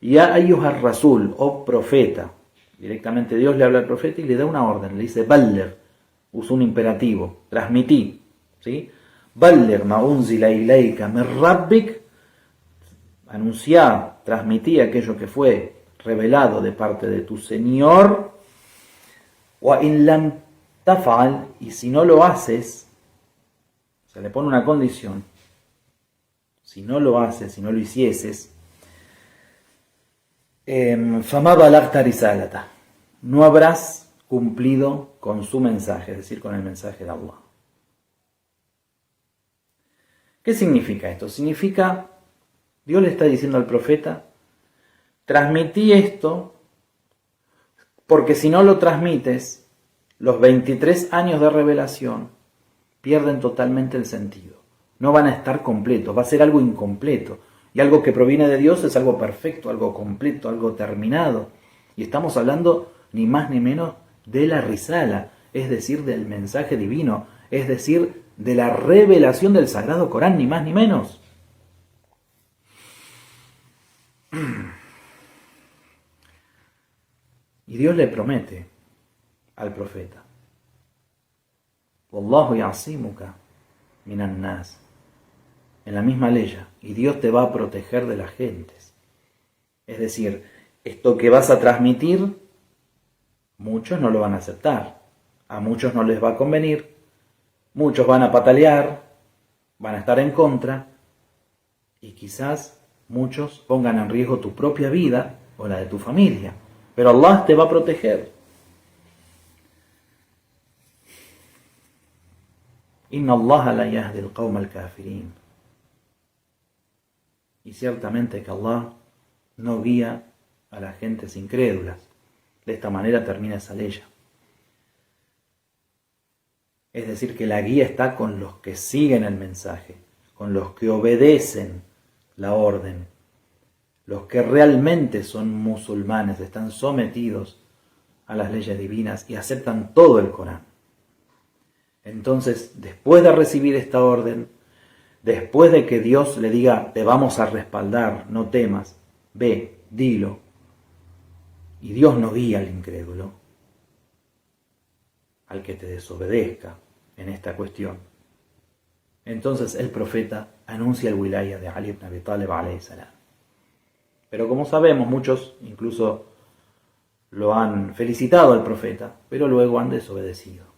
ya ayyuhar rasul, oh profeta. Directamente Dios le habla al profeta y le da una orden, le dice Balligh, usa un imperativo, transmití, ¿sí? Balligh ma unzila ilayka min rabbik, anunciá, transmití aquello que fue revelado de parte de tu Señor, wa in lam taf'al, y si no lo haces, se le pone una condición, si no lo haces, si no lo hicieses, fama balagta risalata, no habrás cumplido con su mensaje, es decir, con el mensaje de Allah. ¿Qué significa esto? Significa, Dios le está diciendo al profeta: transmití esto, porque si no lo transmites, los 23 años de revelación pierden totalmente el sentido. No van a estar completos, va a ser algo incompleto. Y algo que proviene de Dios es algo perfecto, algo completo, algo terminado. Y estamos hablando ni más ni menos de la risala, es decir, del mensaje divino, es decir, de la revelación del Sagrado Corán, ni más ni menos. Y Dios le promete al profeta: Wallahu ya'simuka minan nas. En la misma ley, y Dios te va a proteger de las gentes. Es decir, esto que vas a transmitir, muchos no lo van a aceptar, a muchos no les va a convenir, muchos van a patalear, van a estar en contra, y quizás muchos pongan en riesgo tu propia vida o la de tu familia, pero Allah te va a proteger. Inna Allah la yahdi al-qawma al-kafirin. Y ciertamente que Allah no guía a las gentes incrédulas. De esta manera termina esa ley. Es decir, que la guía está con los que siguen el mensaje, con los que obedecen la orden, los que realmente son musulmanes, están sometidos a las leyes divinas y aceptan todo el Corán. Entonces, después de recibir esta orden, después de que Dios le diga, te vamos a respaldar, no temas, ve, dilo, y Dios no guía al incrédulo, al que te desobedezca en esta cuestión. Entonces el profeta anuncia el wilaya de Ali ibn Abi Talib alayhi salam. Pero como sabemos, muchos incluso lo han felicitado al profeta, pero luego han desobedecido.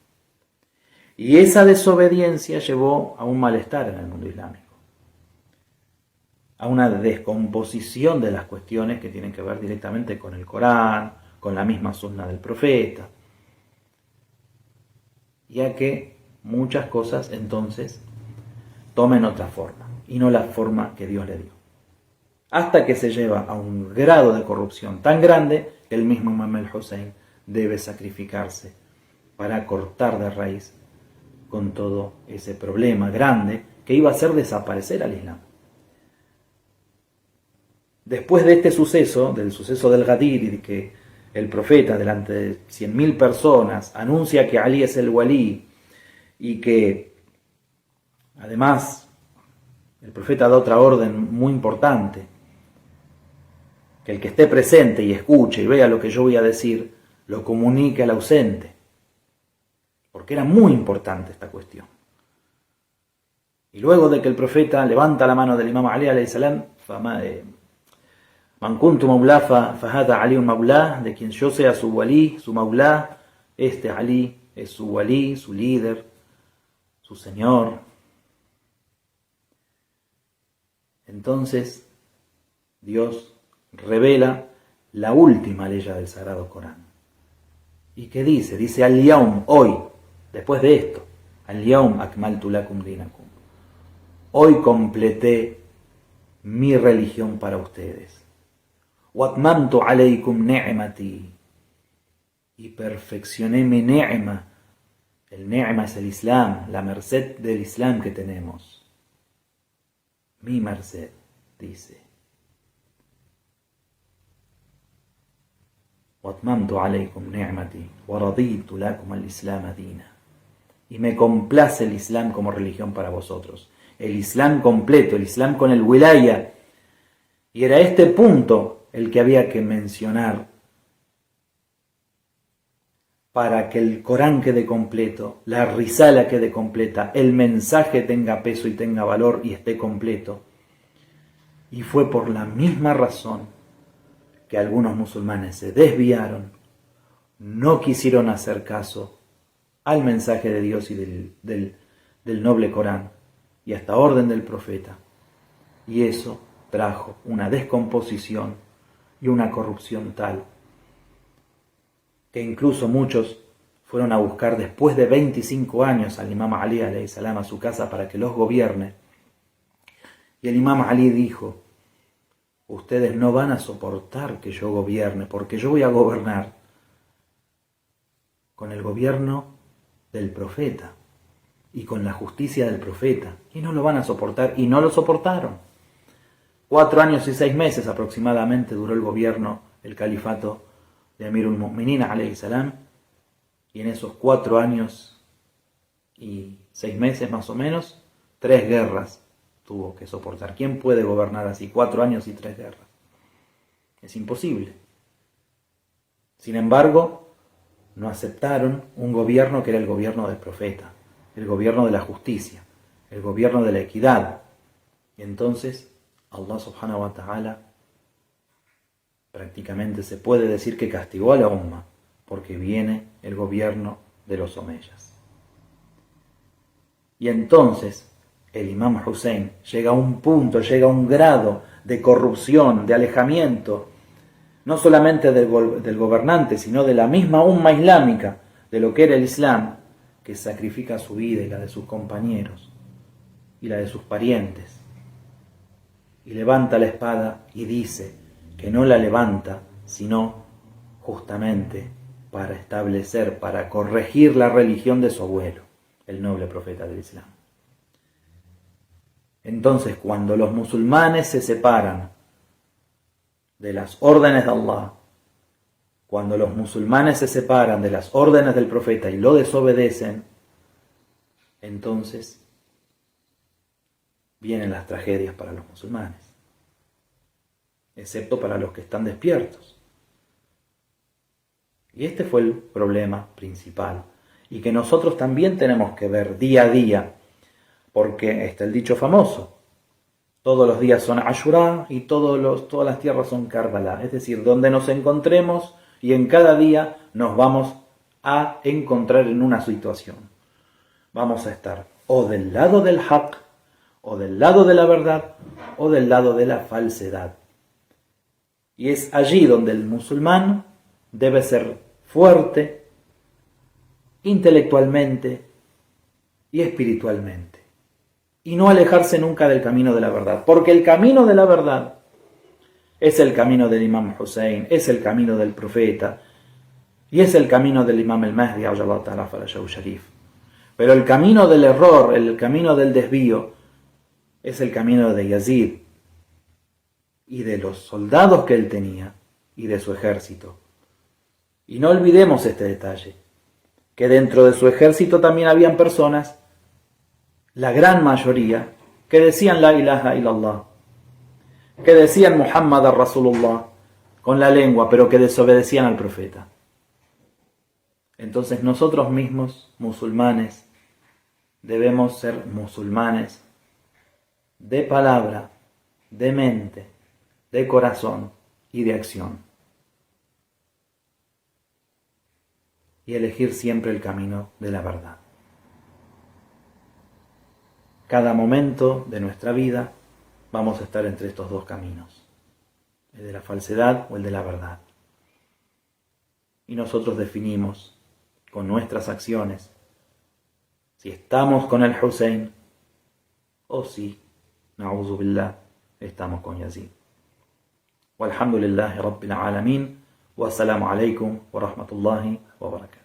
Y esa desobediencia llevó a un malestar en el mundo islámico, a una descomposición de las cuestiones que tienen que ver directamente con el Corán, con la misma sunna del profeta, ya que muchas cosas entonces tomen otra forma, y no la forma que Dios le dio. Hasta que se lleva a un grado de corrupción tan grande que el mismo Imam al-Hussein debe sacrificarse para cortar de raíz con todo ese problema grande que iba a hacer desaparecer al Islam. Después de este suceso, del suceso del Ghadir, y de que el profeta delante de 100.000 personas anuncia que Ali es el walí, y que además el profeta da otra orden muy importante, que el que esté presente y escuche y vea lo que yo voy a decir, lo comunique al ausente, porque era muy importante esta cuestión. Y luego de que el profeta levanta la mano del Imam Ali alayhi salam, Man kuntu maulá fahada Ali un maulá, de quien yo sea su walí, su maulá, este Ali es su walí, su líder, su señor. Entonces Dios revela la última ley del Sagrado Corán. ¿Y qué dice? Dice al-yaum, hoy, después de esto, al-yaum akmaltu lakum dinakum. Hoy completé mi religión para ustedes. Watmamtu alaykum ni'mati. Y perfeccioné mi ni'ma. El ni'ma es el Islam, la merced del Islam que tenemos. Mi merced, dice. Watmamtu alaykum ni'mati wa raditu lakum al-Islam dina. Y me complace el Islam como religión para vosotros. El Islam completo, el Islam con el wilaya. Y era este punto el que había que mencionar para que el Corán quede completo, la risala quede completa, el mensaje tenga peso y tenga valor y esté completo. Y fue por la misma razón que algunos musulmanes se desviaron, no quisieron hacer caso al mensaje de Dios y del noble Corán y a esta orden del profeta. Y eso trajo una descomposición y una corrupción tal que incluso muchos fueron a buscar después de 25 años al Imam Ali alayhi salam a su casa para que los gobierne. Y el Imam Ali dijo: ustedes no van a soportar que yo gobierne, porque yo voy a gobernar con el gobierno del profeta y con la justicia del profeta, y no lo van a soportar, y no lo soportaron. 4 años y 6 meses aproximadamente duró el gobierno, el califato de Amirul Mu'minin alayhi salam, y en esos 4 años y 6 meses más o menos, 3 guerras tuvo que soportar. ¿Quién puede gobernar así 4 años y 3 guerras? Es imposible. Sin embargo, no aceptaron un gobierno que era el gobierno del profeta, el gobierno de la justicia, el gobierno de la equidad. Y entonces Allah subhanahu wa ta'ala prácticamente se puede decir que castigó a la umma, porque viene el gobierno de los omeyas. Y entonces el imam Hussein llega a un punto, llega a un grado de corrupción, de alejamiento, no solamente del gobernante, sino de la misma umma islámica, de lo que era el Islam, que sacrifica su vida y la de sus compañeros y la de sus parientes. Y levanta la espada y dice que no la levanta, sino justamente para establecer, para corregir la religión de su abuelo, el noble profeta del Islam. Entonces, cuando los musulmanes se separan de las órdenes de Allah, cuando los musulmanes se separan de las órdenes del profeta y lo desobedecen, entonces vienen las tragedias para los musulmanes, excepto para los que están despiertos. Y este fue el problema principal, y que nosotros también tenemos que ver día a día, porque está el dicho famoso: todos los días son Ashura y todas las tierras son Karbala. Es decir, donde nos encontremos, y en cada día nos vamos a encontrar en una situación. Vamos a estar o del lado del haq, o del lado de la verdad, o del lado de la falsedad. Y es allí donde el musulmán debe ser fuerte, intelectualmente y espiritualmente, y no alejarse nunca del camino de la verdad, porque el camino de la verdad es el camino del imam Hussein, es el camino del profeta, y es el camino del imam al-Mahdi, pero el camino del error, el camino del desvío, es el camino de Yazid, y de los soldados que él tenía, y de su ejército. Y no olvidemos este detalle, que dentro de su ejército también habían personas, la gran mayoría, que decían la ilaha illallah, que decían Muhammad Rasulullah con la lengua, pero que desobedecían al profeta. Entonces nosotros mismos, musulmanes, debemos ser musulmanes de palabra, de mente, de corazón y de acción. Y elegir siempre el camino de la verdad. Cada momento de nuestra vida vamos a estar entre estos dos caminos, el de la falsedad o el de la verdad. Y nosotros definimos con nuestras acciones si estamos con el Hussein o si, na'udhu billah, estamos con Yazid. Walhamdulillahi Rabbil Alamin. Wassalamu alaikum wa rahmatullahi wa barakatuh.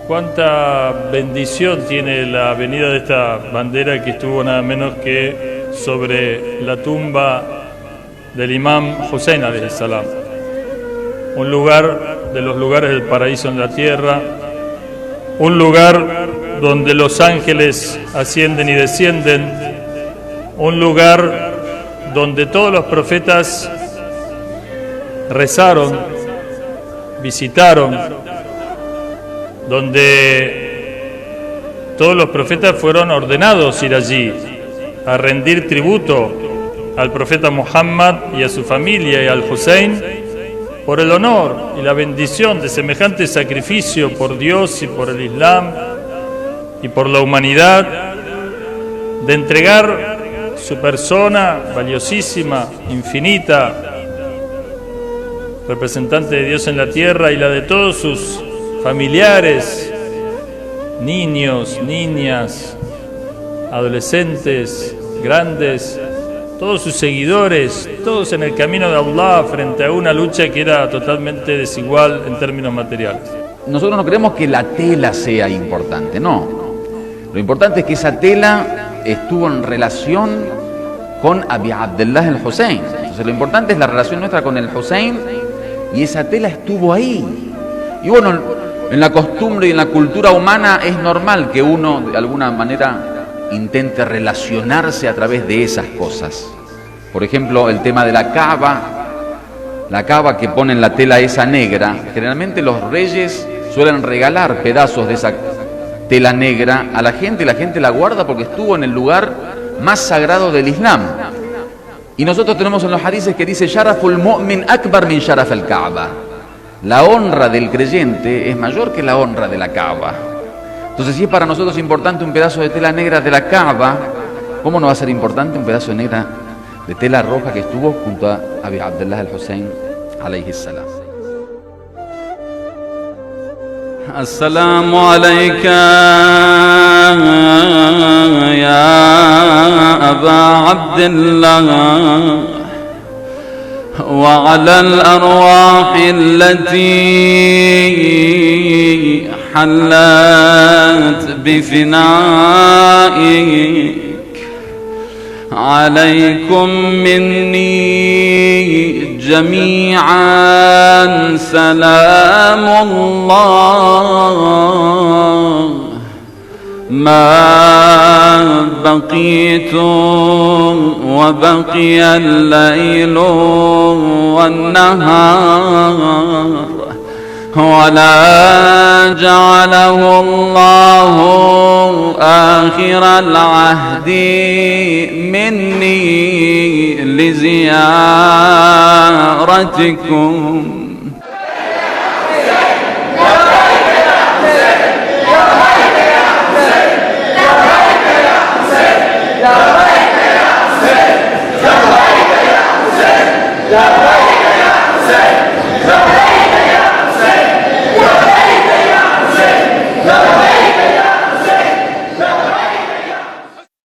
Cuánta bendición tiene la venida de esta bandera que estuvo nada menos que sobre la tumba del imam Hussein alayhi salam. Un lugar de los lugares del paraíso en la tierra, un lugar donde los ángeles ascienden y descienden, un lugar donde todos los profetas rezaron, visitaron, donde todos los profetas fueron ordenados ir allí a rendir tributo al profeta Muhammad y a su familia y al Hussein por el honor y la bendición de semejante sacrificio por Dios y por el Islam y por la humanidad, de entregar su persona valiosísima, infinita, representante de Dios en la tierra, y la de todos sus familiares, niños, niñas, adolescentes, grandes, todos sus seguidores, todos en el camino de Allah frente a una lucha que era totalmente desigual en términos materiales. Nosotros no creemos que la tela sea importante, no. Lo importante es que esa tela estuvo en relación con Abi Abdullah al-Hussein. Entonces lo importante es la relación nuestra con el Hussein y esa tela estuvo ahí. Y bueno, en la costumbre y en la cultura humana es normal que uno de alguna manera intente relacionarse a través de esas cosas. Por ejemplo, el tema de la Kaaba que ponen la tela esa negra. Generalmente los reyes suelen regalar pedazos de esa tela negra a la gente y la gente la guarda porque estuvo en el lugar más sagrado del Islam. Y nosotros tenemos en los hadices que dice Sharaful mu'min akbar min sharaf al-Kaaba. La honra del creyente es mayor que la honra de la Kaaba. Entonces, si es para nosotros importante un pedazo de tela negra de la Kaaba, ¿cómo no va a ser importante un pedazo de tela roja que estuvo junto a Abi Abdullah al-Hussein alayhi salam? Assalamu alayka ya Aba Abdullah وعلى الأرواح التي حلت بفنائك عليكم مني جميعا سلام الله ما بقيتم وبقي الليل والنهار ولا جعله الله آخر العهد مني لزيارتكم Ya